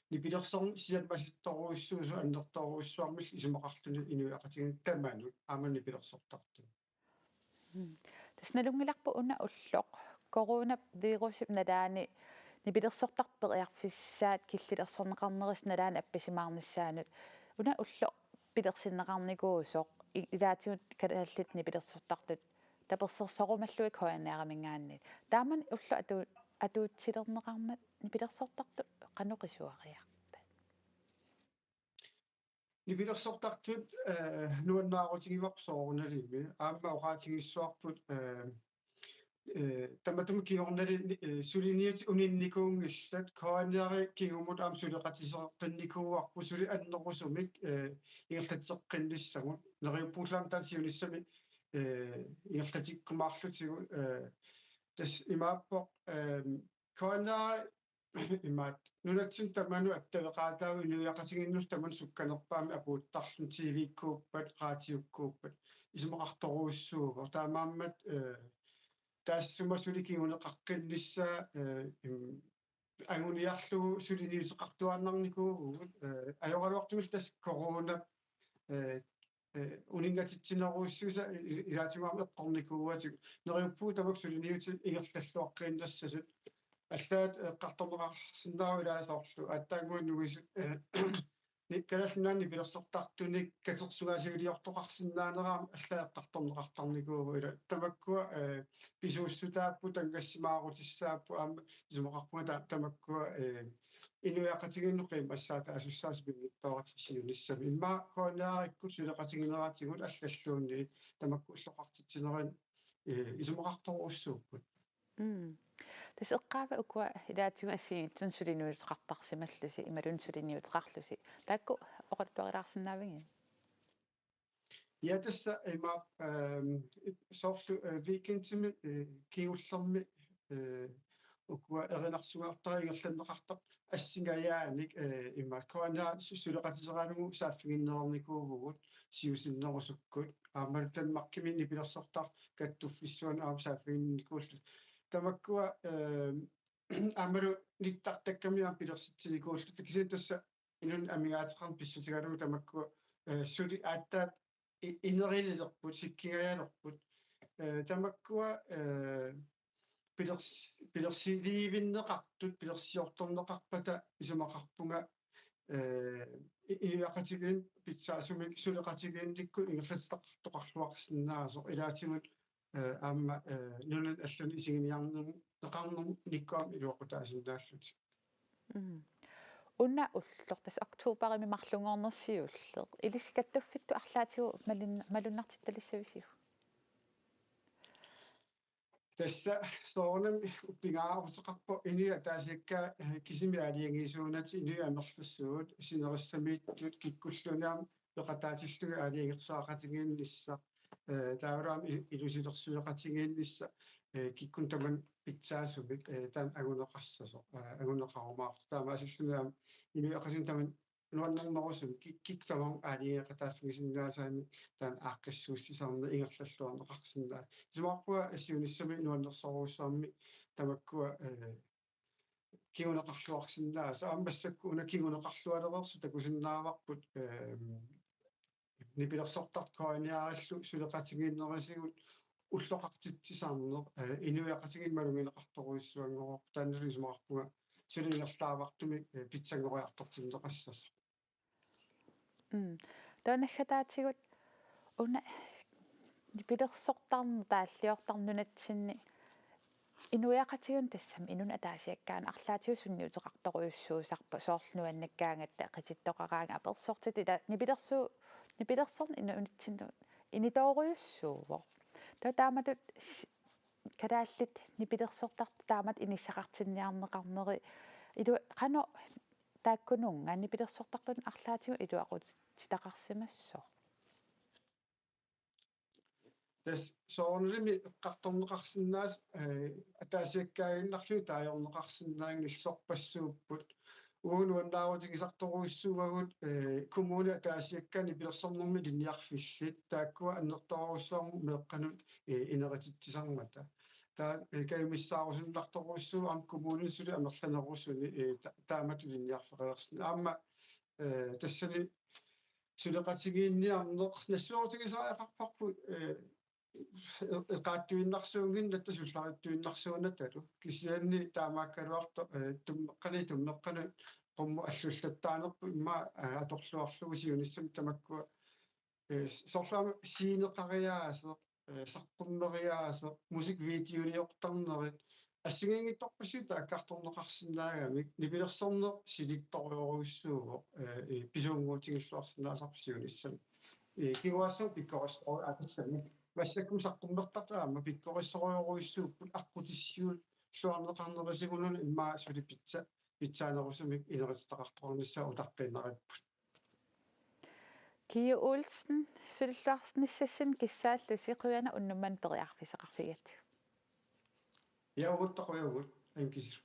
нипилерсорн сиалмаситторуиссуусу аннерторуиссуармил исумақартуни инуяқатиги таманут аамал нипилерсортарту тасналунгиларпу уна уллоқ корона вирусип налаани нипилерсортарпериарфиссаат киллилерсорнеқарнерис налаани апписимаарниссаанут уна уллоқ пилерсиннеқарникуусоқ илаатигут калааллит нипилерсортартут таперсерсорумаллуик хоянаарамингаанни таамани улло атуутсилернеқармат нипилерсортарту қануқисуариарпат нипилерсортартут нуаннаарутигиварсооруналими аама оqaатигиссуарпут таматум киорнали сулиниат унинникуунгиллат коаниари кигумут аам сулеқатисеққинникууарпу сули аннерусумик ингерлатеққиннissагут нериуппуулаам таасиунissами ингерлатиккумаарлутигу тас имааппоқ коаниари имаат нунатсин таману аттавеқаатааву инуяқатигиннус таман сукканерпаами апууттарлун тивиккууппат раатиуккууппат исумақарторуиссуувор таамааммат таассума суликигунеқаққиннissaa ангуниарлугу сулиниусеқартуааннарникуугут ajorалуартумил тас корона унингатитсинеруиссууса илаатимаама эққорникууатик нериуппуу тамак сулиниутил игерллаллуаққииннассасут аллаат эққарторнеқарсиннаау илаасоорлу аттаагуан нугисут никкалаллунаани пилерсортартуник катерсугаасигилиортоқарсиннаанераама аллаа эққарторнеқартарникуугу ила тамаккуа писууссутааппу тангассимаарутиссааппу аама исумақарпунга тамаккуа инуяқатигиннуқи массаата асуссаас пингитторатиксиунissами имма коонаарикку сулеқатигинераатигут аллаллуунни тамакку уллоқартитсинеран исумақарторуссууппут тас эққаава укуа илаатигу ассигиттун сулинуусеқартарсималлуси ималун сулиниутеқарлуси таакку оқаттуарилаарсинаавиги я тасса има соорлу викендсими киуллерми ukua erinarsugaartari ingerlanneqartaq assingayaanik imma koana suleqatiseralugu saaffiginnerornikuuvugut siusinnerusukkut aammaluttanmaqqimi nipilersortar kattuffissuan saaffiginnikuullut tamakkua amalu nittaqtakkamiam pilersitsinikuullut kisen tassa inun amigaatiqarn pissutigalugu tamakkua suli aattaat inerilerput sikkingayalerput tamakkua pilersiliivinneqartut pilersiortorneqarpata isumaqarpunga inuaqatigin pitsaasumik suleqatigiinnikku ingerlassaqartoqarluaqsinnaaso ilaatigut aamma nunan allun isiginiarnermu neqarnermu nikkuam iluoqutaasinnaallут unna ulluq tas oktuuparimi marlungoornersiulleq iliskattuffittu арлаатигу малуннартитталиссависиу tässä soonam uppingaarutеқарпо иниа таасикка кисимиалиангисуунати иниа амерлуссуут синерissamiittut киккуллунаам пеқатаатиллуга алиангерсуақатигииннисса таавраам илусилерсуеқатигииннисса киккун таман питсаасумик таан агунеқарсасо агунеқарумаарт таамаасиллунаам иниақасун таман нуаннернерусум киктамам алиеқатааффигисиннаасаами таан ааққиссууссисарне ингерллуарнеқарсинаа сумаарпуа ассиунissami нуаннерсоруссаарми тамаккуа кигунеқарлуарсинаа саамбассакку уна кигунеқарлуалерерсу такусиннааварпут нипилерсортарт коаниараллу сулеқатигииннерисигут уллоқартитсисаарнер инуяқатигин малунгинеқарторуиссуангороо тааннерисумаарпуга сулингерлаавартуми питсангориартортиннеқассаса таанаххатаатигут уна нипилерсортарнер тааллиортарнунатсинни инуяқатигун тассам инуна таасиаккаана арлаатигу сунниутеқарторуйуссуусарпа соорлнуаннаккаангатта қиситтоқараанга аперсортит ила нипилерсорн инуунитсинну инитооруйуссууво тааматут кадааллит нипилерсортарт таамат иниссақартинниарнеқарнери илу қано тааккунунга нипилерсортартун арлаатигу илуақут титақарсимассо тас соонлими эққарторнеқарсинаас атаасиаккаагиннарлу таajorneqarsinnaangilsorpassuupput уунуаннаарутигисарторуиссуугагут коммуна атаасиаккани пилерсорнэрми линниарфиллит тааккуа аннерторуссуарму меэққанут инератитсисармата таа каймиссаарусуннарторуиссуу ам коммунисули амерланеруссуни таамату линниарфеқалерсина аама тассани сулеқатигиинниарнеқ нассуутигисаақарпарпут эқааттуиннарсуунгин наттасуллариттуиннарсуунаталу кисианни таамааккалуарто туммеққани qommu аллуллаттаанерпу имма аторлуарлугу сиуниссами тамаккуа сорфаама сиинеқариаасеқ саққуммериаасеқ мусиквидеолиортарнерит ассигингитторпассута аккарторнеқарсинаагамик нипилерсорнеқ силитториоруиссууго писуунгуутигиллуарсинаасарпу сиуниссами кигуассуу пиккорissоо атассами массаккум саққуммертартаама пиккорissoriоруиссууппут аққутиссуут луарнеқарнерисигунун иммаа сулипитса питсаанерусумик инеритсақарторнissaа утаққиннариппут Kia Olsen суллаарниссассин киссааллу сиқуяна уннумман периарфисеқарфигат яугуттақуягут анкисир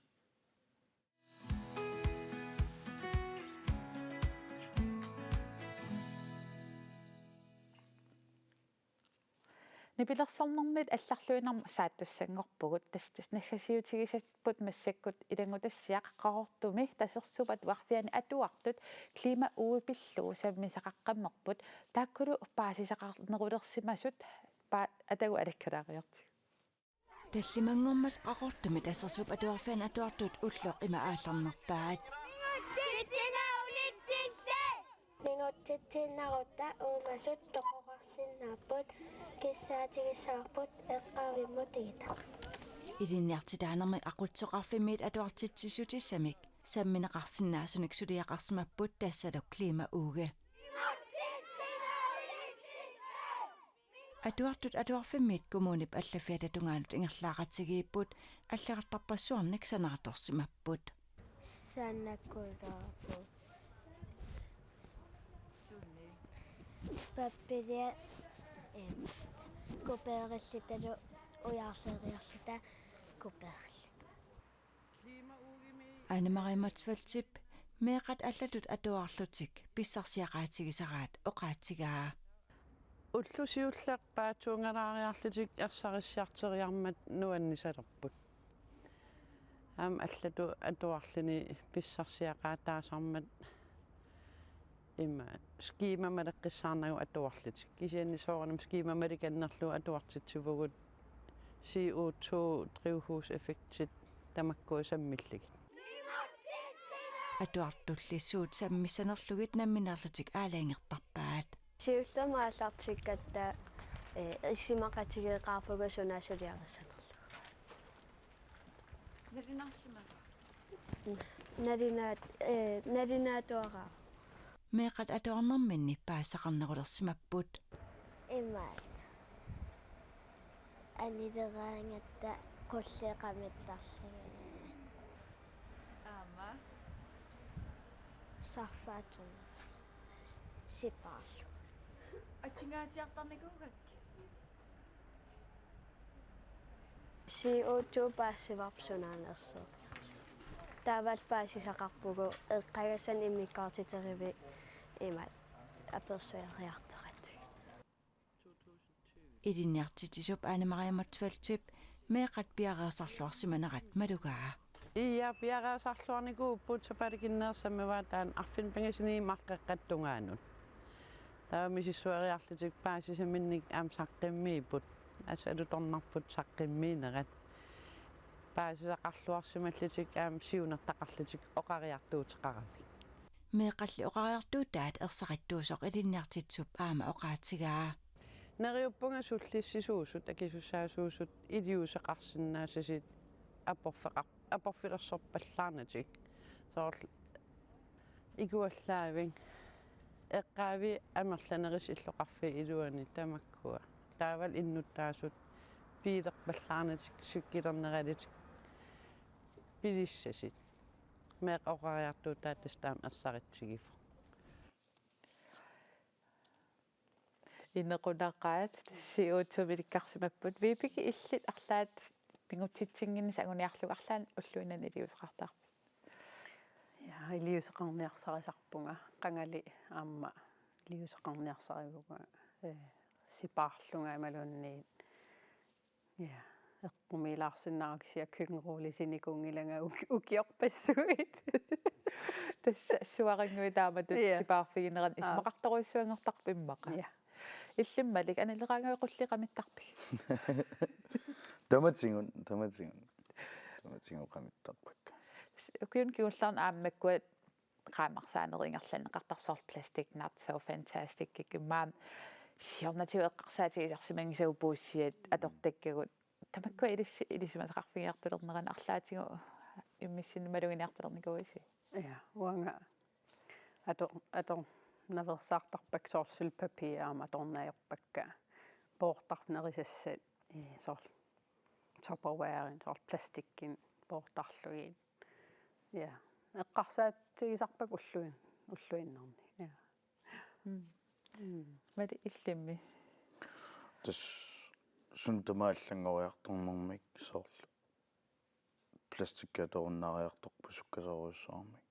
нипилерсорнэрмит алларлуинарма сааттуссангорпугут тастас наггасиутигисатпут массаккут илангутассиаққарортуми тасерсупат уарфиани атуартут клима уупиллуу саммисақаққаммерпут тааккулу паасисақарнерулерсимасут атагу алаккалаариарти таллимангормат қақортуми тасерсуп атуарфиани атуартут уллоқ има аалларнерпаат Mingottitsinnaruta umasut toqoqarsinnaaput kissaatigissaarput eqqaavimutiita илинниартитаанерми ақутсоқарфимиит атуартитсисутиссамик самминеқарсинаасуник сулиақарсимаппут тассалук клима ууге атуартут атуарфимиит коммунип аллафиататунгаанут ингерлаақатсигииппут аллагартарпассуарник санааторсимаппут санаккулаапу паппилиа копериллиталу уяарлериарлута pikkuperlit. Anne-Marie meeqat allatut atuarlutik pissarsiaqaatigisaraat oqaatigaa уллусиуллеқпаатуунгалаариарлутик ерсариссиартериармат нуаннисалерпут аллату атуарлини писсарсиақаатаасармат имма скимамалеққиссаарнагу атуарлутик кисианнисоорнам скимамаликаннерлу атуартитсувгут CO2 drivhuseffektit тамаккуусаммиллигит atuartullissuut sammissanerlugit namminerlutik aalaingерtarpaat сиулламааллартиккатта иссимақатигеқарфугасунаасулиарисанерлу налинаатуараа meeqat atuarnerminni paassaqarnerulersimapпут имаат анилераангатта qulliqamittарлига аама сарфаатун сипаарлу атингаатиартарникуугакки CO2 паассиварпсунаанерсоо таавал паассисақарпугу эққагасан иммиккаартитериви имаат аперсуяриартерат идинниартитисуп Anne-Marie meeqat piareersarluarsimanerat malugaa ия пиараасарлуарникууппут сапаликиннеерсаммаваатаан арфин пангасини маққеққаттунгаанут таамисиссуариарлутик паасисаминник аам саққиммииппут асалуторнарпут саққиммиинерат паасисақарлуарсималлутик аам сиунертақарлутик оқариартуутеқарами meeqalli oqariartuutaat ersaqittuusoq ilinniartitsup aama oqaatigaa нериуппунга суллиссисуусут акисуссаасуусут илиусеқарсинаасасит апорфилерсорпаллаарнатик соорл игуаллаавин эққаави амерланерис иллоқарфи илуани тамаккуа таавал иннуттаасут пиилерпаллаарнатик суккилернералитик пилиссасит меқ оқариартуутаат тастаам ерсаритсигифо иннеқунаққаат CO2 миликкарсимаппут випики иллит арлаат пингутситсингиннис агуниарлуг арлаан уллуинан илиусеқартаарпут я илиусеқарниарсарисарпунга қангали аама илиусеқарниарсаривуга сипаарлунга ималуунниит я эққумилаарсиннаараксиа køkkenrullisиникунгилага укиорпассуит тасса суарангуитаамат сипаарфигинеран исмақарторуйссуангертарпиммақа иллиммалик анилераангуиқуллиқамиттарпи таматсингун қамиттарпак укиун киуллаарна ааммаккуат qaammarsaaneringerlanneqartarsor plastic not so fantastic кикимаам сиорнативеққарсаатигисарсимангисагу пууссиат аторtakkagut тамаккуа илисимасеқарфигиартулернеран арлаатигу иммиссиннумалугиниартулерникуиси я уанга атор наверсаартарпак соорсул папиаама аторнаajorpakka поортарнерисассат соор топпервеарин соор пластиккин поортарлугин я эққарсаатигисарпак уллуиннарни я мали иллимми тас сунтамааллангориарторнэрмик соорлу пластиккаторуннаариарторпу суккасоруйссаармик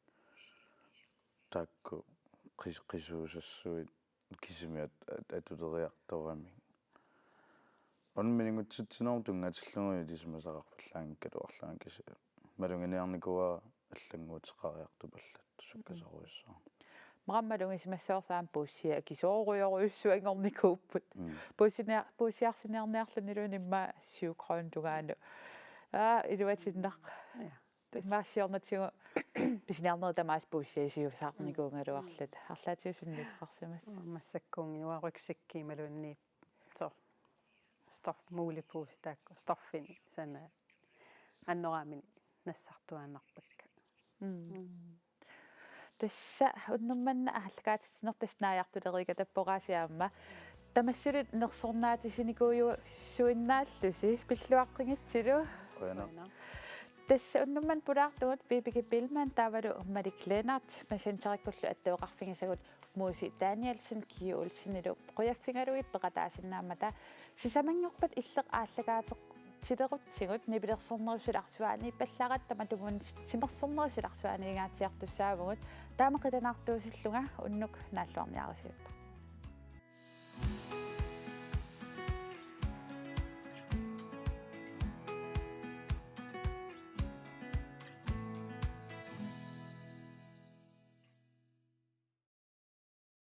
таакку qisuusassуит кисимиат атулериарторами онминингутситсиноор тунгатиллуи лисмасақарпаллаангкалуарлаан киси малунгиниарникуа аллангуутеқариартупаллат суккасоруйссаа мараммалунгисимассаорсаам пууссиа кисооруйоруйуссуангорникууппут пууссиарсиниарниарлунилунимма 7 крон тугаану илуатиннақ массиорнатигу писниарнер тамаас пууссиасиусаарникуунгалуарлут арлаатиусуннитеқарсимас массаккуунгиуаруксикки малуунни соо стоф муулипуус таакку стоффини сана аннораамини нассартуааннарпакка тасса уннумманна ааллакаатитсинертаснааяртулерика таппораасиаама тамассулут нерсорнаатисиникууйу суиннааллуси пиллуаққингатсилу тасса уннумман пулаартугут випики пилман таавалу малик ленарт масентериккуллу аттуоқарфигисагут мууси Даниэлсен киулсинилу қуяффингалуит пеқатаасиннаамата сисамангорпат иллеқ ааллагаатеқ тилерутсигут нипилерсорнерусиларсуаани паллагат таматугун симерсорнерусиларсуаани ингаатиартуссаавгут таамақитанаартуусиллунга уннук нааллуарниарисиутта